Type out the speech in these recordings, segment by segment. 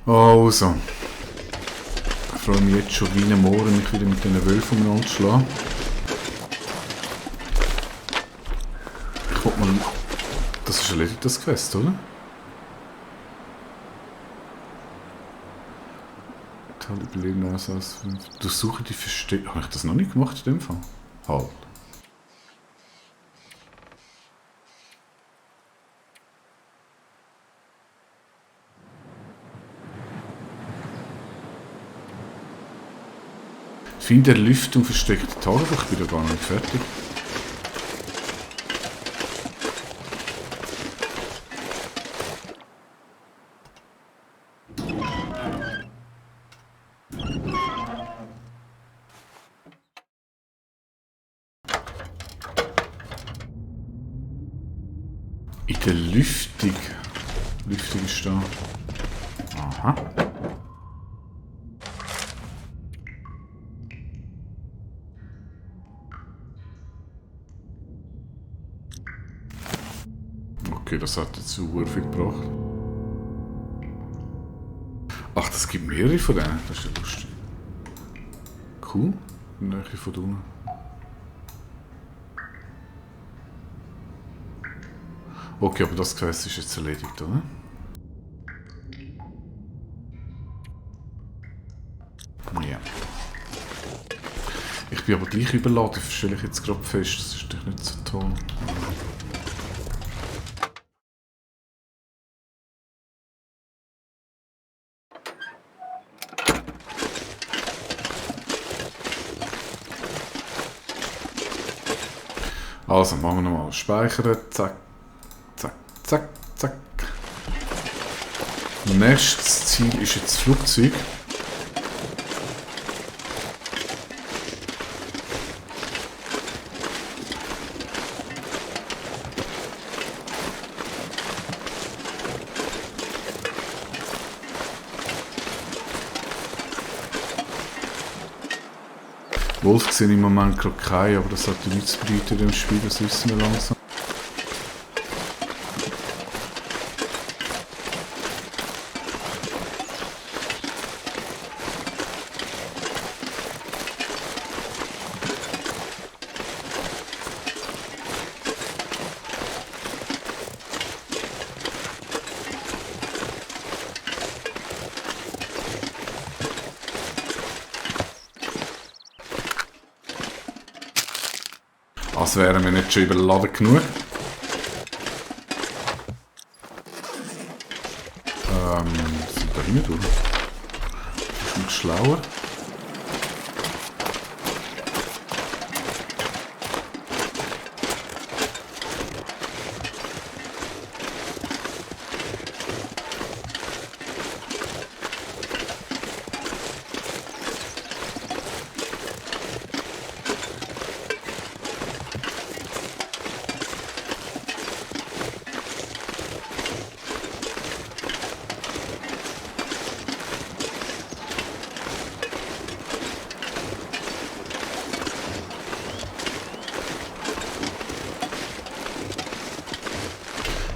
Also. Ich freue mich jetzt schon wie ein Morgen, mich wieder mit diesen Wölfen umeinander zu schlagen. Ich hoffe mal, das ist erledigt, das Quest, oder? Überleben als 5. Durchsuche die Verstecke. Habe ich das noch nicht gemacht in dem Fall? Halt. Finde Erlüftung versteckte Tagebuch. Ich bin da gar nicht fertig. In der Lüftung. Lüftung ist da. Aha. Okay, das hat jetzt so viel gebracht. Ach, das gibt mehrere von denen. Das ist ja lustig. Cool. In der Nähe von unten. Okay, aber das Quest ist jetzt erledigt, oder? Ja. Ich bin aber gleich überladen, stelle ich jetzt gerade fest. Das ist doch nicht so toll. Also, machen wir nochmal. Speichern. Zack. Zack, zack, zack. Nächstes Ziel ist jetzt das Flugzeug. Wolf sehe ich im Moment gerade keinen, aber das sollte nichts bedeuten in dem Spiel, das wissen wir langsam. Als wären wir nicht schon überladen genug. Sind da rein durch? Das ist nicht schlauer.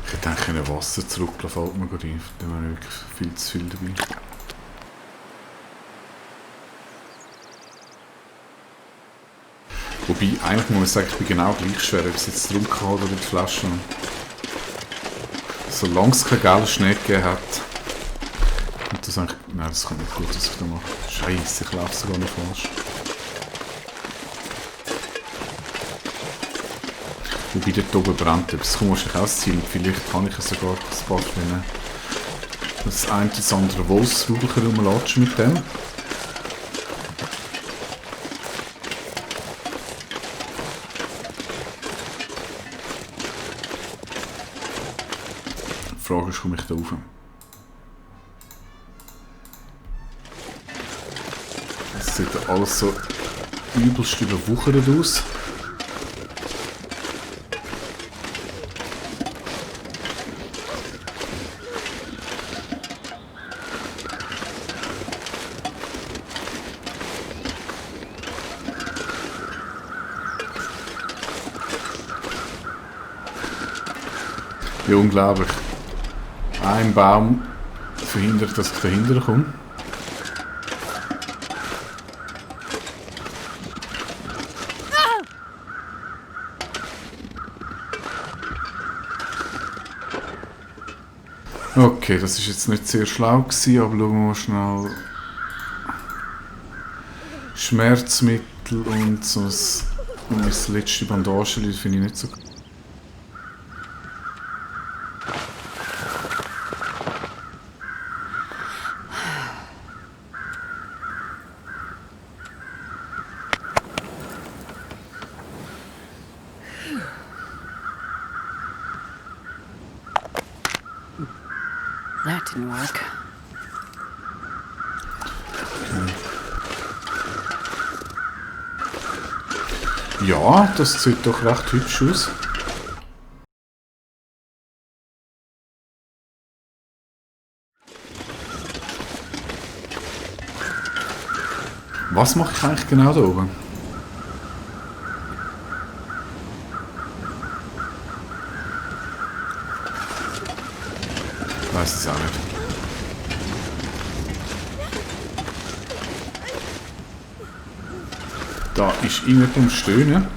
Ich denke, in Wasser zurücklassen fällt mir gut ein. Da wäre wirklich viel zu viel dabei. Wobei, eigentlich muss man sagen, ich bin genau gleich schwer, ob es jetzt drum kann oder die Flasche. Solange es keinen gelben Schnee gegeben hat. Und das eigentlich. Nein, das kommt nicht gut, was ich da mache. Scheiße, ich laufe sogar noch falsch. Wobei dort oben brennt etwas. Das kommt wahrscheinlich auch das Ziel. Vielleicht kann ich es sogar das Buff das eine das andere Wolfsrudel rumlatschen mit dem. Die Frage ist, komme ich da rauf? Es sieht alles so übelst überwuchert aus. Ja, unglaublich. Ein Baum verhindert, dass ich dahinter komme. Okay, das ist jetzt nicht sehr schlau gewesen, aber schauen wir mal schnell. Schmerzmittel und so und das letzte Bandage finde ich nicht so gut. That didn't work. Ja, das sieht doch recht hübsch aus. Was mache ich eigentlich genau da oben? Ich weiß es auch nicht. Da ist irgendjemand am Stöhnen.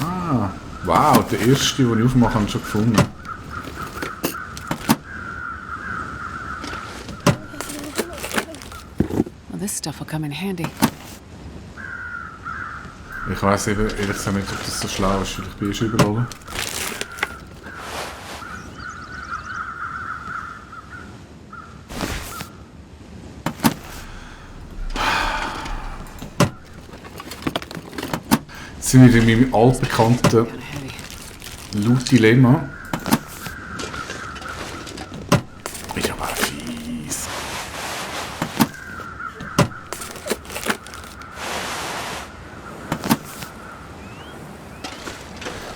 Ah, wow, der erste, den ich aufmache, habe ich schon gefunden. Well, this stuff will come in handy. Ich weiss eben ehrlich gesagt nicht, ob das so schlau ist, weil ich bin schon überall. Jetzt sind wir in meinem altbekannten Loot-Dilemma. Ist aber fies.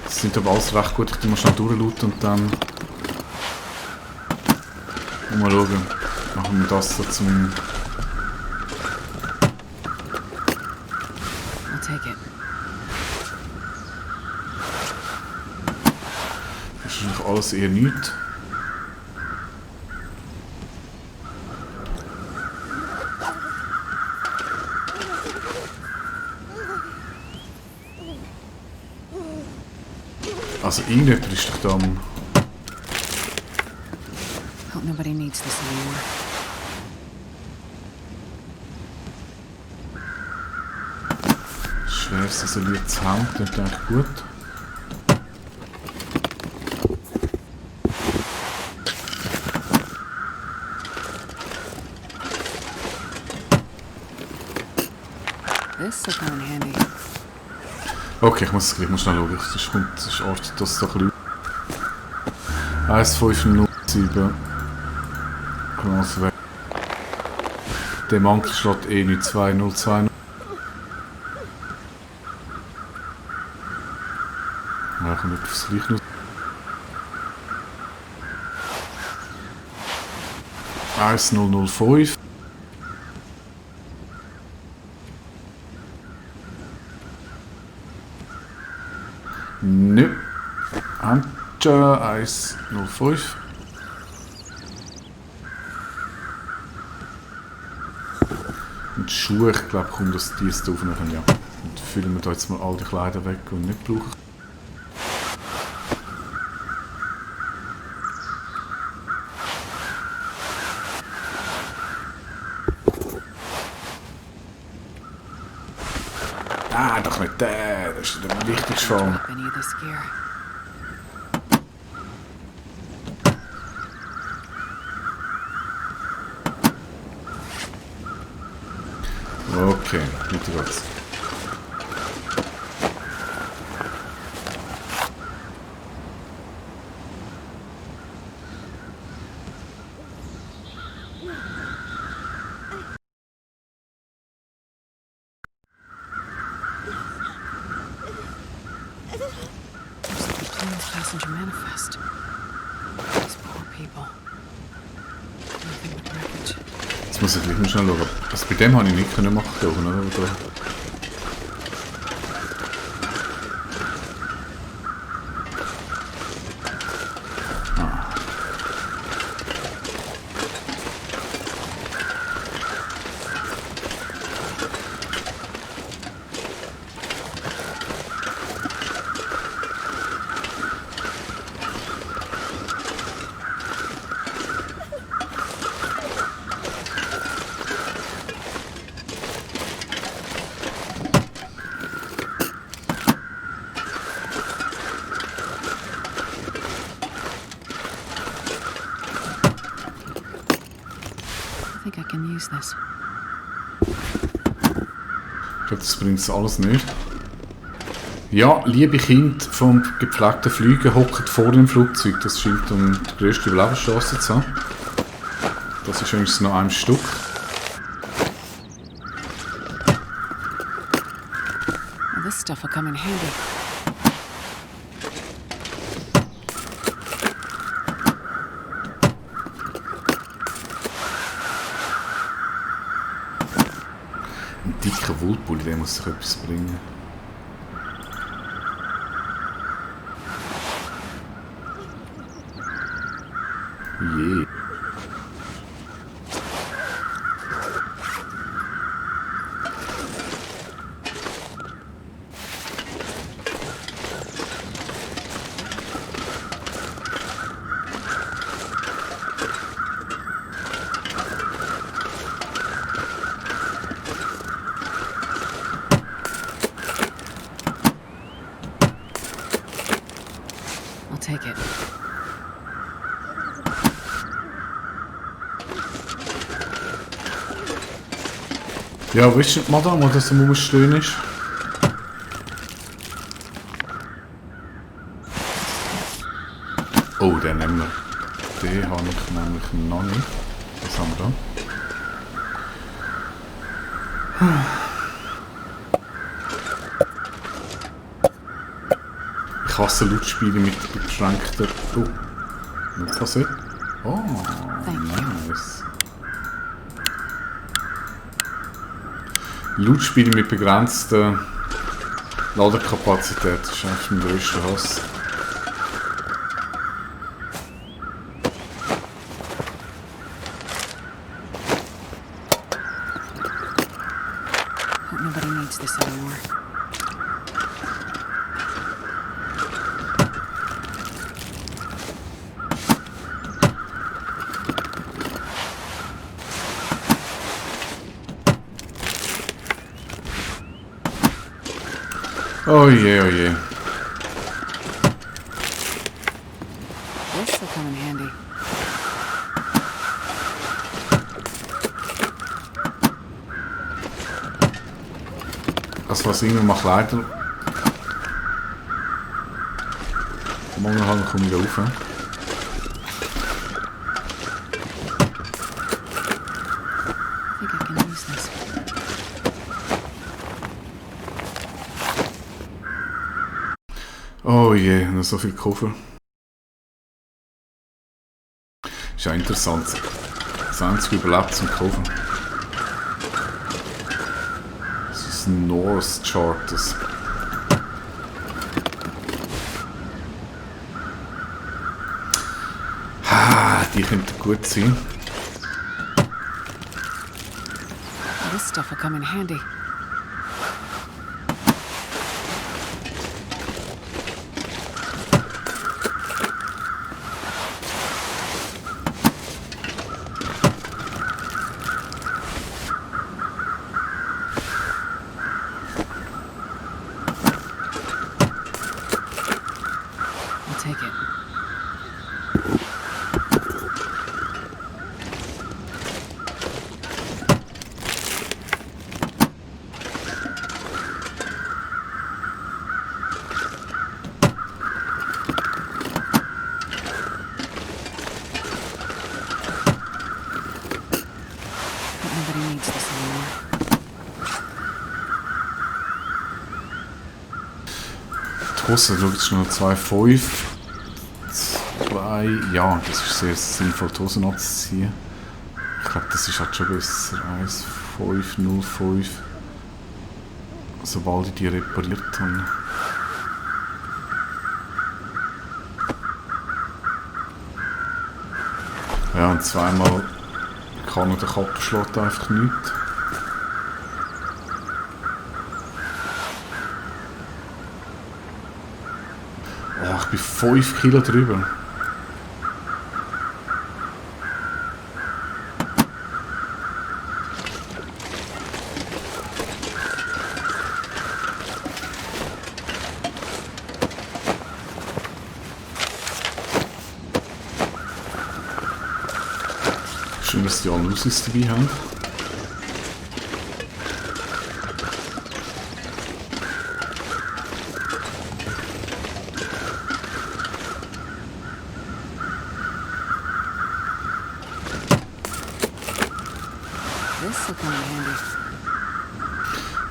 Das sind aber alles recht gut. Ich muss schnell durchlooten und dann mal schauen. Machen wir das so zum... I'll take it. Das ist eigentlich alles eher nichts. Also irgendjemand ist doch da am... Hope nobody needs this anymore. Schweres isoliertes Hemd, das ist eigentlich gut. This will come in handy. Okay, ich muss schnell schauen, das ortet das doch ein bisschen. 1507. Klasse weg. Der Mantelschlott E2020. Ja, ich komme nicht aufs Gleiche noch. 1005. Nö. Handja 105. Und die Schuhe, ich glaube, kommt dass die es aufnehmen, ja. Und füllen wir da jetzt mal all die Kleider weg, die wir nicht brauchen. Ah, doch nicht der, das ist der wichtigste Fall. Drop any of this gear. Okay, weiter geht's. Plymouth Passenger Manifest. These poor people. Jetzt muss ich gleich mal schnell schauen. Also bei dem habe ich nicht können machen können, oder? Oder? I think I can use this. Ich glaube, das bringt es alles nicht. Ja, liebe Kinder vom gepflegten Fliegen, hockt vor dem Flugzeug. Das scheint um die grösste Überlebenschance zu haben. Das ist übrigens noch ein Stück. Well, this stuff will come in handy. Ein dicker Wollpulli, der muss sich etwas bringen. Je. I'll take it. Ja, wisst ihr, Madame, wo das am Umstehen ist? Oh, den nehmen wir. Den habe ich nämlich noch nicht. Was haben wir da? Ich hasse Lautspiele mit beschränkter... Oh, nicht Kassette. Oh, nice. Lautspiele mit begrenzter Ladekapazität, das ist eigentlich mein grösster Hass. Hope nobody needs this anymore. Oh je, oh je. This will come in handy. Also was immer macht leider. Morgen halt komme ich rauf. I think I can use this. Oh je, noch so viel Koffer. Ist ja interessant. Das einzige überlebt zum Koffer. Das ist ein North Chart. Das die könnte gut sein. Well, this stuff will come in handy. I'll take it. But nobody needs this anymore. Die Hose, schau jetzt schnell 2,5. 2, ja, das ist sehr sinnvoll, die Hosen abzuziehen. Ich glaube, das ist halt schon besser. 1,505. Sobald ich die repariert habe. Ja, und zweimal kann der Kappenschlot einfach nichts. Oh, ich bin 5 Kilo drüber. Schön, dass die alle Lusis dabei haben. This will come in handy.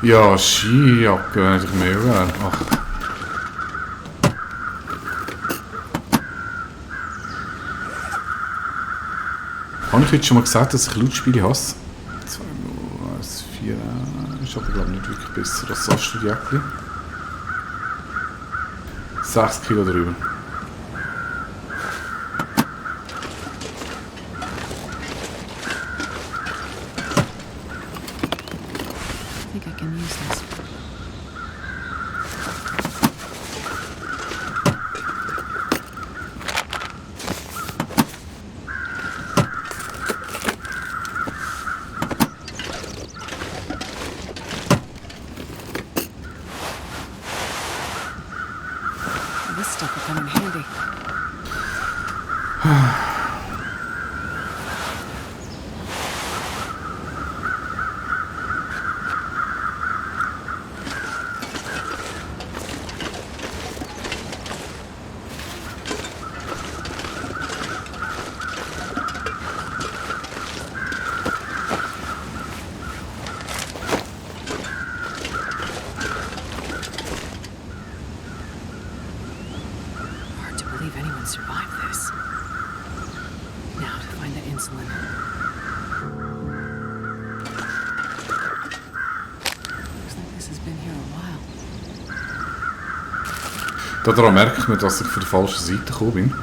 Ja, Skijacke hätte ich mehr gern. Ach. Habe ich heute schon mal gesagt, dass ich Lautspiele hasse? 2, 0, 1, 4, ist aber glaube ich nicht wirklich besser als das Astrojäckli. 6 Kilo drüber. I think I can use this. This stuff will come in handy. Hard to believe anyone survived this. Now to find the insulin. Looks like this has been here a while. Daran merkt man, dass ich von der falschen Seite gekommen bin.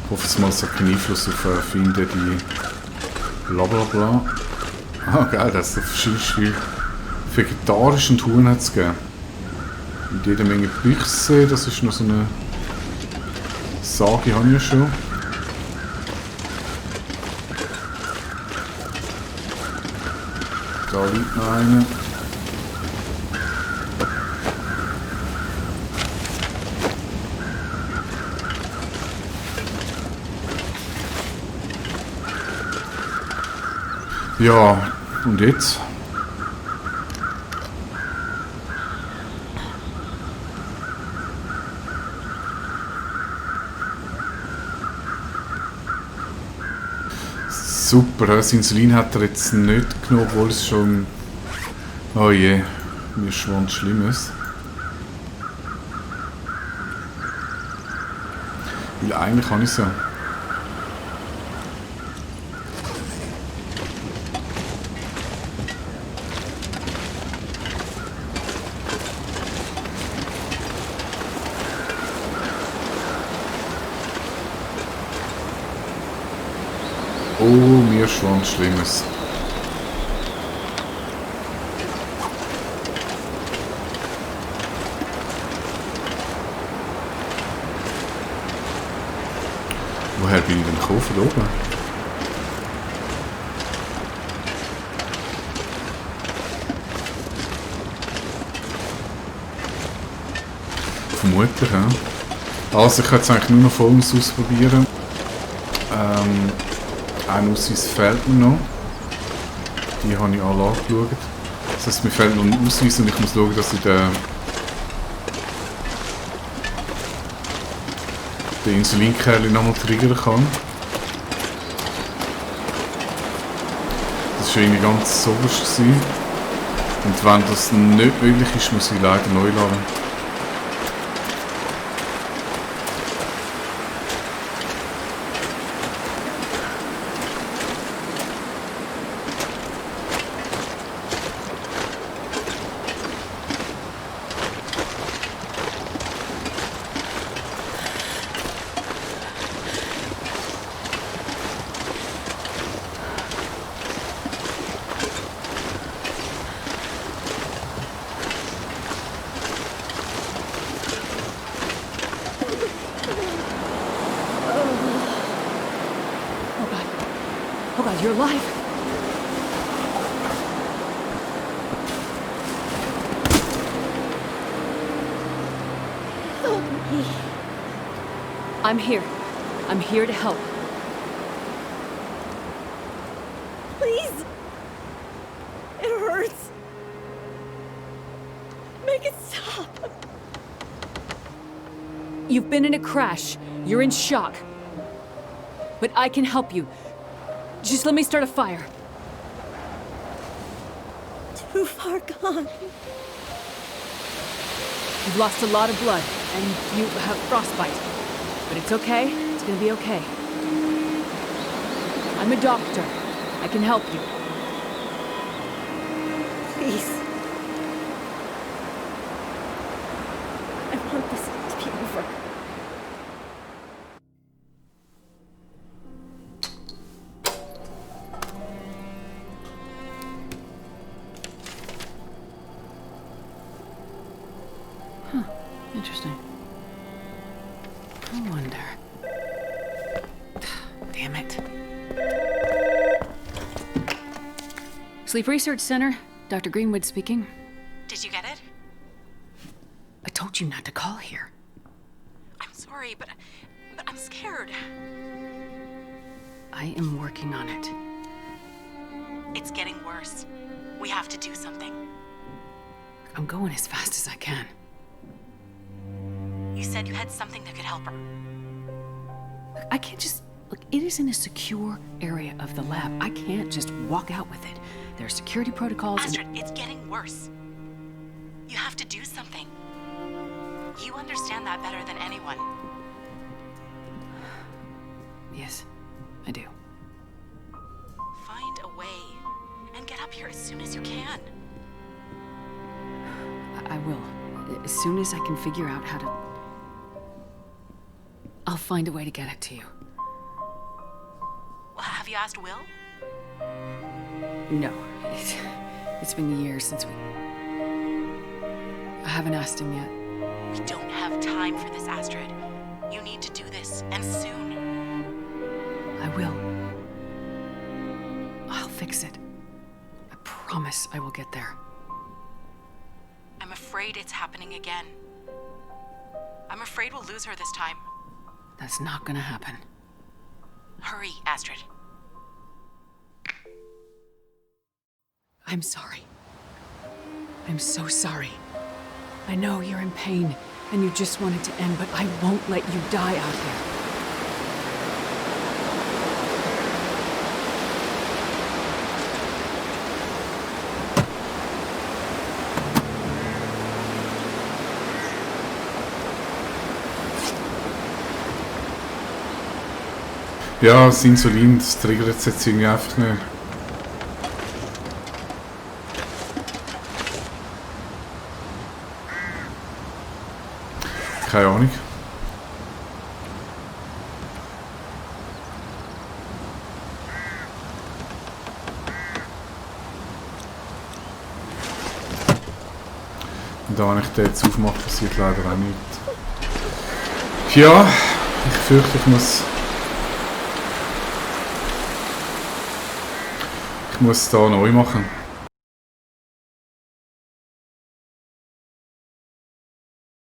Ich hoffe, es mal so keinen Einfluss auf Finden, die blablabla. Ah, geil, das ist verschiedene vegetarischen Huhn hat es gegeben. Mit jeder Menge Büchse, das ist noch so eine Sage, habe ich ja schon. Da liegt noch einer. Ja, und jetzt? Super, das Insulin hat er jetzt nicht genommen, obwohl es schon... Oh je, mir schwant Schlimmes. Weil eigentlich kann ich es ja. Oh, mir schwant Schlimmes. Woher bin ich denn gekommen? Von oben? Vermutlich, ja. Also ich kann jetzt eigentlich nur noch Folgendes ausprobieren. Ein Ausweis fehlt mir noch. Die habe ich alle angeschaut. Das heisst, mir fehlt noch ein Ausweis und ich muss schauen, dass ich den den Insulinkerl nochmal triggern kann. Das war irgendwie ganz soberst gewesen. Und wenn das nicht möglich ist, muss ich leider neu laden. Oh God, you're alive. Help me. I'm here. I'm here to help. Please. It hurts. Make it stop. You've been in a crash. You're in shock. But I can help you. Just let me start a fire. Too far gone. You've lost a lot of blood, and you have frostbite. But it's okay. It's gonna be okay. I'm a doctor. I can help you. Please. I want this to be over. Interesting. I wonder. Damn it. Sleep Research Center, Dr. Greenwood speaking. Did you get it? I told you not to call here. I'm sorry, but I'm scared. I am working on it. It's getting worse. We have to do something. I'm going as fast as I can. You said you had something that could help her. Look, I can't just... Look, it is in a secure area of the lab. I can't just walk out with it. There are security protocols Astrid, it's getting worse. You have to do something. You understand that better than anyone. Yes, I do. Find a way and get up here as soon as you can. I will. As soon as I can figure out how to... I'll find a way to get it to you. Well, have you asked Will? No. It's been years since we... I haven't asked him yet. We don't have time for this, Astrid. You need to do this, and soon. I will. I'll fix it. I promise I will get there. I'm afraid it's happening again. I'm afraid we'll lose her this time. That's not gonna happen. Hurry, Astrid. I'm sorry. I'm so sorry. I know you're in pain, and you just want it to end, but I won't let you die out here. Ja, das Insulin, das triggert es jetzt irgendwie einfach nicht. Keine Ahnung. Und da, wenn ich den jetzt aufmache, passiert leider auch nichts. Ja, ich fürchte, ich muss da neu machen.